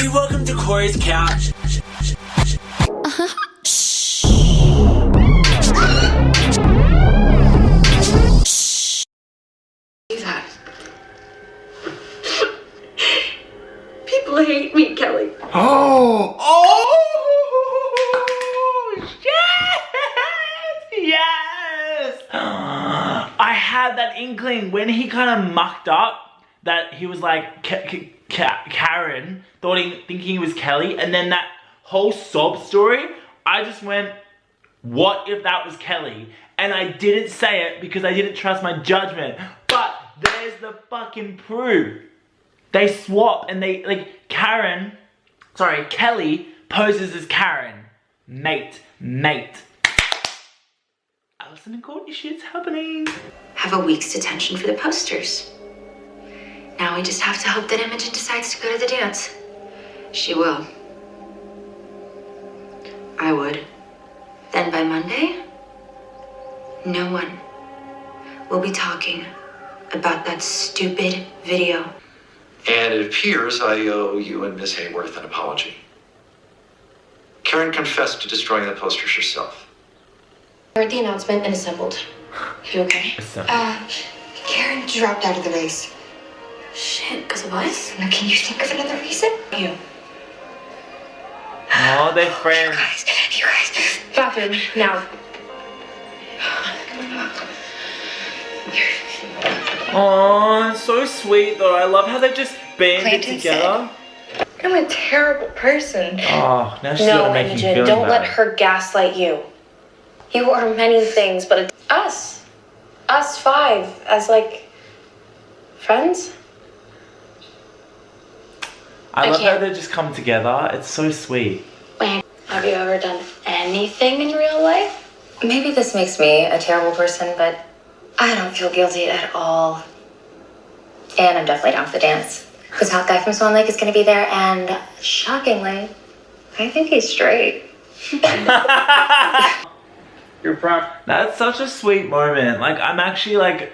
Hey, welcome to Corey's Couch. People hate me, Kelly. Oh, yes! I had that inkling when he kind of mucked up that he was like Karen, thinking he was Kelly, and then that whole sob story, I just went, what if that was Kelly? And I didn't say it because I didn't trust my judgment, but there's the fucking proof. They swap and they, like, Kelly poses as Karen. Mate. Alison and Courtney shit's happening. Have a week's detention for the posters. Now we just have to hope that Imogen decides to go to the dance. She will. I would. Then by Monday, no one will be talking about that stupid video. And it appears I owe you and Miss Hayworth an apology. Karen confessed to destroying the posters herself. I heard the announcement and assembled. You okay? Karen dropped out of the race. Shit, because of us? Now, can you think of another reason? You. Oh, they're friends. You guys. Bathroom, now. Oh, it's so sweet though. I love how they've just banded Clayton together. I'm a terrible person. Oh, now she's No, gonna make you Imogen, feel don't bad. let her gaslight you. You are many things, but it's us. Us five, as like, friends? I love how can't. they just come together. It's so sweet. Have you ever done anything in real life? Maybe this makes me a terrible person, but I don't feel guilty at all. And I'm definitely down for the dance. Because Hot Guy from Swan Lake is going to be there, and shockingly, I think he's straight. Your prop. That's such a sweet moment. Like, I'm actually like,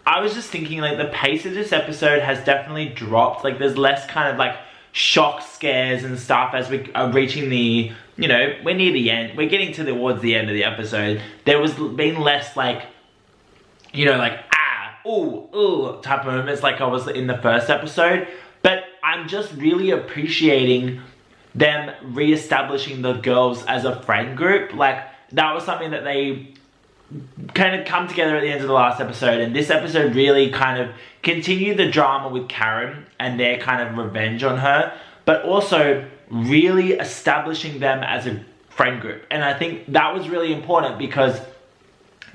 I was just thinking like the pace of this episode has definitely dropped. Like, there's less kind of like shock scares and stuff as we are reaching the, you know, we're near the end. We're getting towards the end of the episode. There was been less like, you know, like, ooh, type of moments like I was in the first episode. But I'm just really appreciating them re-establishing the girls as a friend group. Like, that was something that they kind of come together at the end of the last episode, and this episode really kind of continued the drama with Karen and their kind of revenge on her, but also really establishing them as a friend group. And I think that was really important because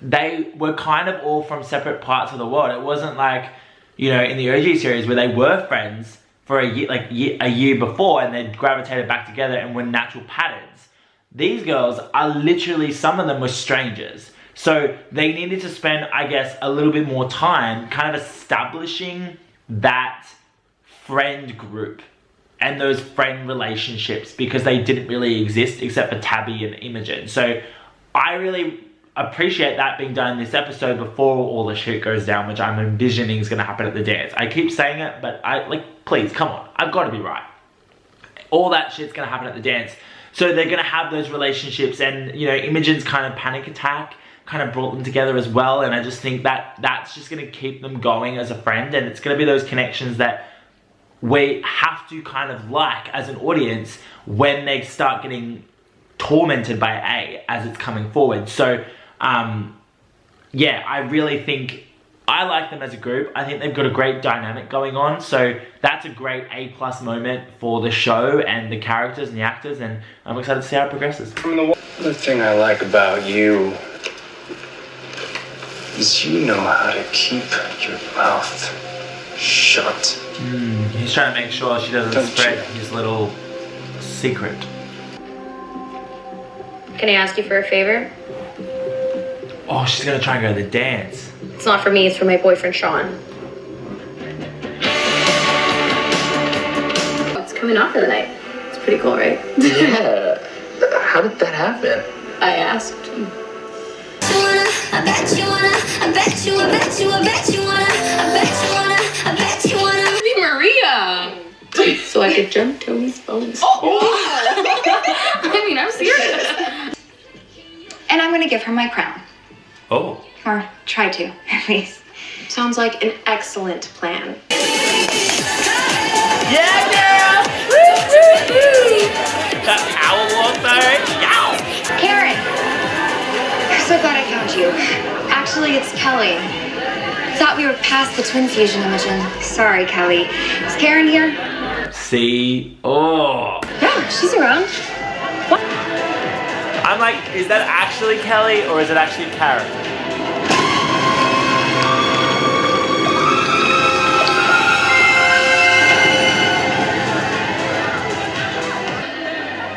they were kind of all from separate parts of the world. It wasn't like, you know, in the OG series where they were friends for a year before and they gravitated back together and were natural patterns. These girls are literally, some of them were strangers. So they needed to spend, I guess, a little bit more time kind of establishing that friend group and those friend relationships, because they didn't really exist except for Tabby and Imogen. So I really appreciate that being done in this episode before all the shit goes down, which I'm envisioning is going to happen at the dance. I keep saying it, but please, come on. I've got to be right. All that shit's going to happen at the dance. So they're going to have those relationships, and, you know, Imogen's kind of panic attack kind of brought them together as well. And I just think that that's just going to keep them going as a friend, and it's going to be those connections that we have to kind of like as an audience when they start getting tormented by A as it's coming forward. So yeah, I really think I like them as a group. I think they've got a great dynamic going on. So that's a great A+ moment for the show and the characters and the actors, and I'm excited to see how it progresses. The thing I like about you is you know how to keep your mouth shut. He's trying to make sure she doesn't spread his little secret. Can I ask you for a favor? Oh, she's gonna try and go to the dance. It's not for me, it's for my boyfriend, Sean. It's coming off for the night. It's pretty cool, right? Yeah. How did that happen? I asked. I bet you wanna, I bet you, I bet you, I bet you wanna, I bet you wanna, I bet you wanna. Be Maria! So I to jump Tony's bones. I mean, I'm serious. And I'm gonna give her my crown. Oh. Or try to, at least. Sounds like an excellent plan. Yeah, girl! Woo, woo, woo! That power walk though, yow! Karen! I'm so glad I found you. Actually, it's Kelly. Thought we were past the twin fusion, Imogen. Sorry, Kelly. Is Karen here? See? Oh. Yeah, she's around. I'm like, is that actually Kelly or is it actually Karen?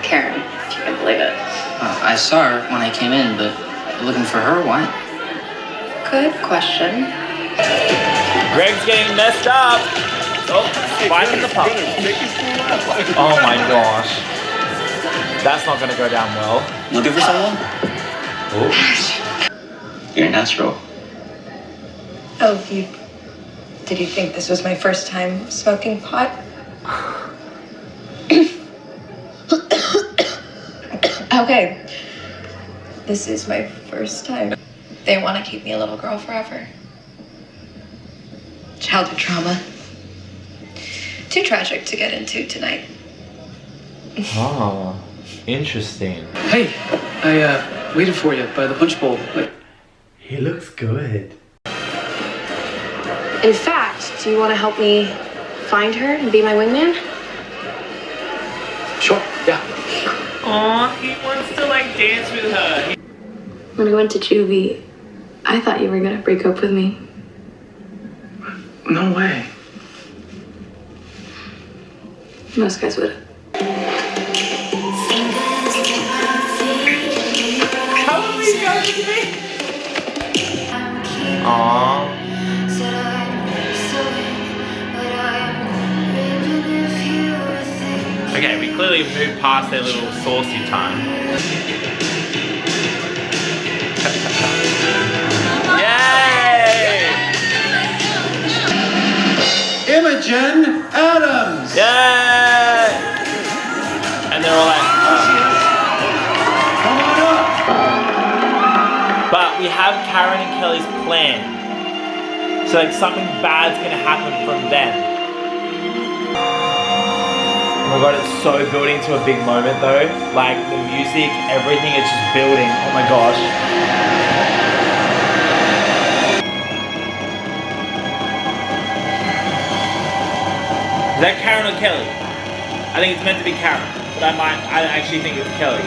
Karen, if you can believe it. I saw her when I came in, but looking for her, why? Good question. Greg's getting messed up. Oh, spike in the pump. Oh my gosh. That's not gonna go down well. Looking for someone? Oh. You're natural. Oh, did you think this was my first time smoking pot? Okay. This is my first time. They want to keep me a little girl forever. Childhood trauma. Too tragic to get into tonight. Oh, interesting. Hey, I waited for you by the punch bowl. He looks good. In fact, do you want to help me find her and be my wingman? Sure, yeah. Aw, he wants to like dance with her. When I went to juvie, I thought you were gonna break up with me. No way. Most guys would. How are we going to be? Aww. Okay, we clearly moved past their little saucy time. Yay! Imogen Adams! Yay! And they're all like, Come on up! But we have Karen and Kelly's plan. So like something bad's gonna happen from them. Oh my god, it's so building to a big moment though. Like the music, everything, it's just building. Oh my gosh. Is that Karen or Kelly? I think it's meant to be Karen, but I actually think it's Kelly.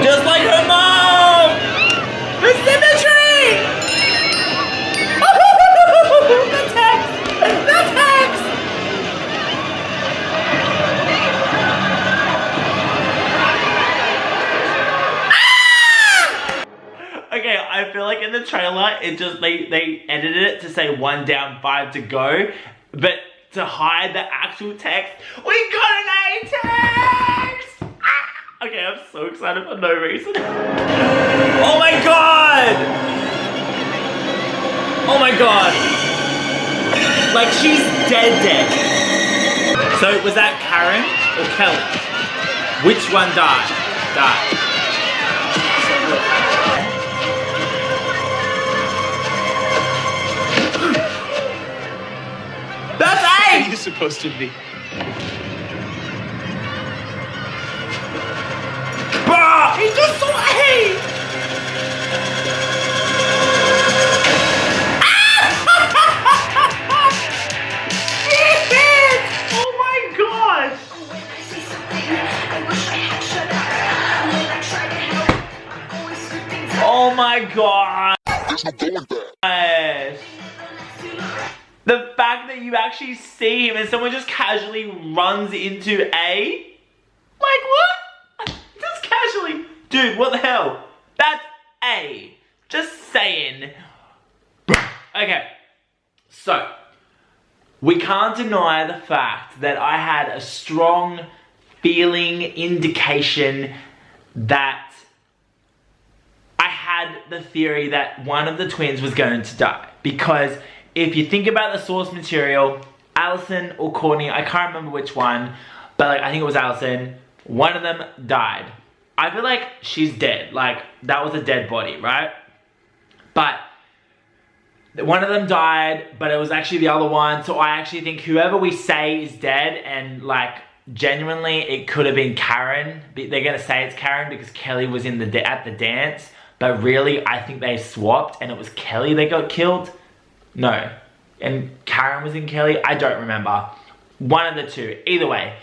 Just like her mom! The symmetry! The text! The text! Okay, I feel like in the trailer, it just, they edited it to say 1 down, 5 to go, but to hide the actual text, we got an A text! Ah! Okay, I'm so excited for no reason. Oh my god! Oh my god! Like, she's dead. So, was that Karen or Kelly? Which one died? That's A! What are you supposed to be? Bah! He just saw A! Shit! Oh my god! Oh my god! The fact that you actually see him and someone just casually runs into A? Like what? Just casually. Dude, what the hell? That's A. Just saying. Okay. So, we can't deny the fact that I had a strong feeling, indication that I had the theory that one of the twins was going to die. Because if you think about the source material, Allison or Courtney, I can't remember which one, but like I think it was Allison, one of them died. I feel like she's dead. Like, that was a dead body, right? But one of them died, but it was actually the other one. So I actually think whoever we say is dead, and like genuinely it could have been Karen. They're gonna say it's Karen because Kelly was in at the dance. But really, I think they swapped and it was Kelly that got killed. No. And Karen was in Kelly. I don't remember. One of the two. Either way.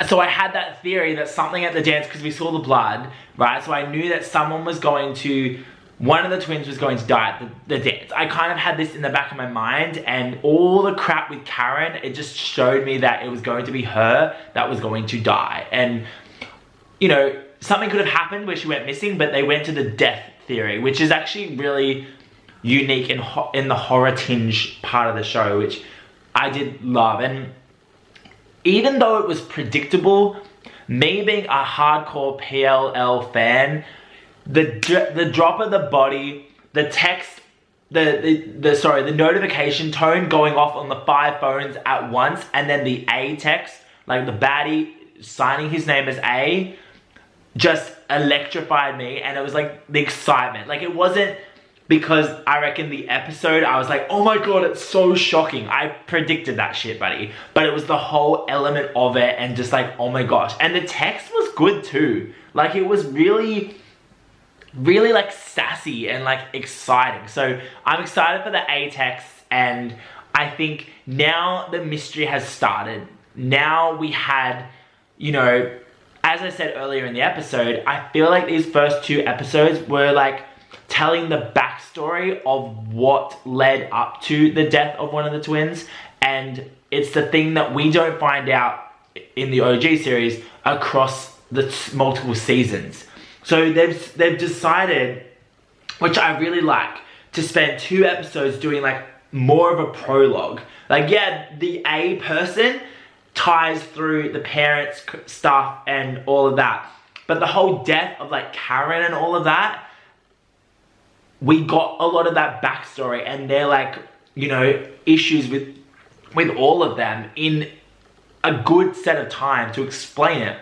So I had that theory that something at the dance, because we saw the blood, right? So I knew that someone was going to, one of the twins was going to die at the dance. I kind of had this in the back of my mind, and all the crap with Karen, it just showed me that it was going to be her that was going to die. And, you know, something could have happened where she went missing, but they went to the death theory, which is actually really unique in the horror tinge part of the show, which I did love. And even though it was predictable, me being a hardcore PLL fan, the drop of the body, the text, the notification tone going off on the 5 phones at once, and then the A text, like the baddie signing his name as A, just electrified me. And it was like the excitement. Like, it wasn't because I reckon the episode, I was like, oh my god, it's so shocking. I predicted that shit, buddy. But it was the whole element of it, and just like, oh my gosh. And the text was good too. Like, it was really, really like sassy and like exciting. So I'm excited for the A text, and I think now the mystery has started. Now we had, you know, as I said earlier in the episode, I feel like these first 2 episodes were like telling the backstory of what led up to the death of one of the twins, and it's the thing that we don't find out in the OG series across the multiple seasons. So they've decided, which I really like, to spend 2 episodes doing like more of a prologue. Like, yeah, the A person ties through the parents' stuff and all of that, but the whole death of like Karen and all of that, we got a lot of that backstory, and they're like, you know, issues with all of them in a good set of time to explain it.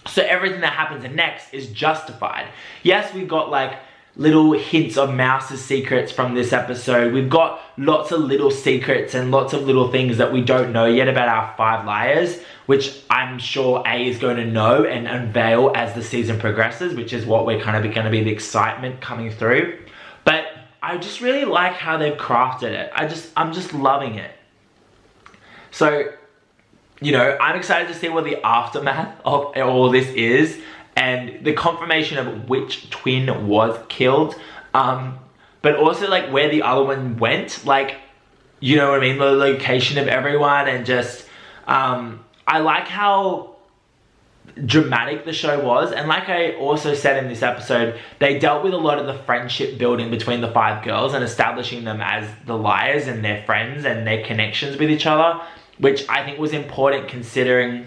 So everything that happens in next is justified. Yes, we've got like little hints of Mouse's secrets from this episode. We've got lots of little secrets and lots of little things that we don't know yet about our 5 liars, which I'm sure A is going to know and unveil as the season progresses, which is what we're kind of going to be the excitement coming through. But I just really like how they've crafted it. I'm just loving it. So, you know, I'm excited to see what the aftermath of all this is, and the confirmation of which twin was killed. But also like where the other one went. Like, you know what I mean? The location of everyone, and just, I like how dramatic the show was. And like I also said in this episode, they dealt with a lot of the friendship building between the 5 girls and establishing them as the liars and their friends and their connections with each other, which I think was important, considering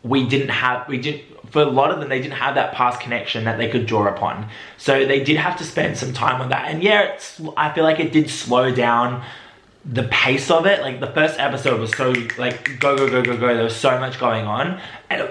for a lot of them, they didn't have that past connection that they could draw upon. So they did have to spend some time on that. And yeah, I feel like it did slow down the pace of it. Like, the first episode was so like go. There was so much going on, and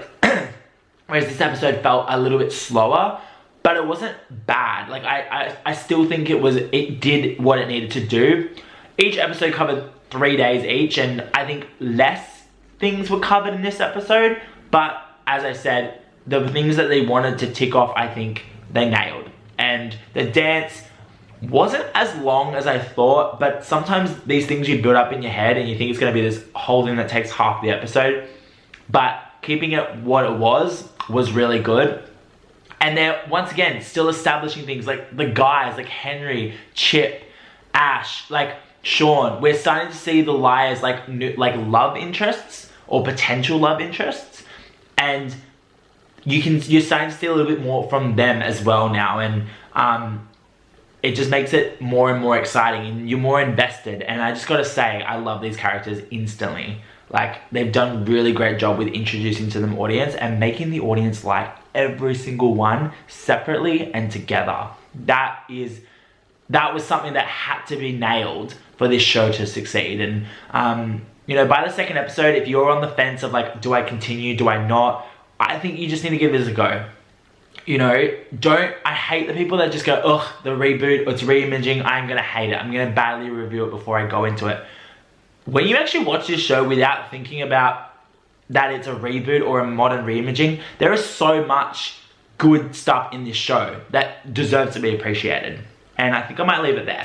whereas this episode felt a little bit slower, but it wasn't bad. Like, I still think it did what it needed to do. Each episode covered 3 days each, and I think less things were covered in this episode. But as I said, the things that they wanted to tick off, I think they nailed. And the dance wasn't as long as I thought, but sometimes these things you build up in your head and you think it's going to be this whole thing that takes half the episode. But keeping it what it was really good. And they're, once again, still establishing things like the guys, like Henry, Chip, Ash, like Sean. We're starting to see the liars like love interests or potential love interests, and you're starting to see a little bit more from them as well now, and it just makes it more and more exciting, and you're more invested. And I just gotta say, I love these characters instantly. Like, they've done a really great job with introducing to them audience and making the audience like every single one separately and together. That was something that had to be nailed for this show to succeed. And you know, by the second episode, if you're on the fence of like, do I continue, do I not, I think you just need to give this a go. You know, I hate the people that just go, ugh, the reboot, it's reimaging, I'm gonna hate it. I'm gonna badly review it before I go into it. When you actually watch this show without thinking about that it's a reboot or a modern reimaging, there is so much good stuff in this show that deserves to be appreciated. And I think I might leave it there.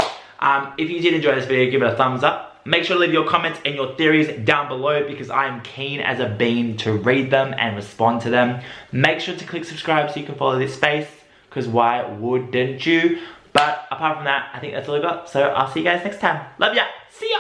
If you did enjoy this video, give it a thumbs up. Make sure to leave your comments and your theories down below because I am keen as a bean to read them and respond to them. Make sure to click subscribe so you can follow this space, because why wouldn't you? But apart from that, I think that's all I got. So I'll see you guys next time. Love ya. See ya.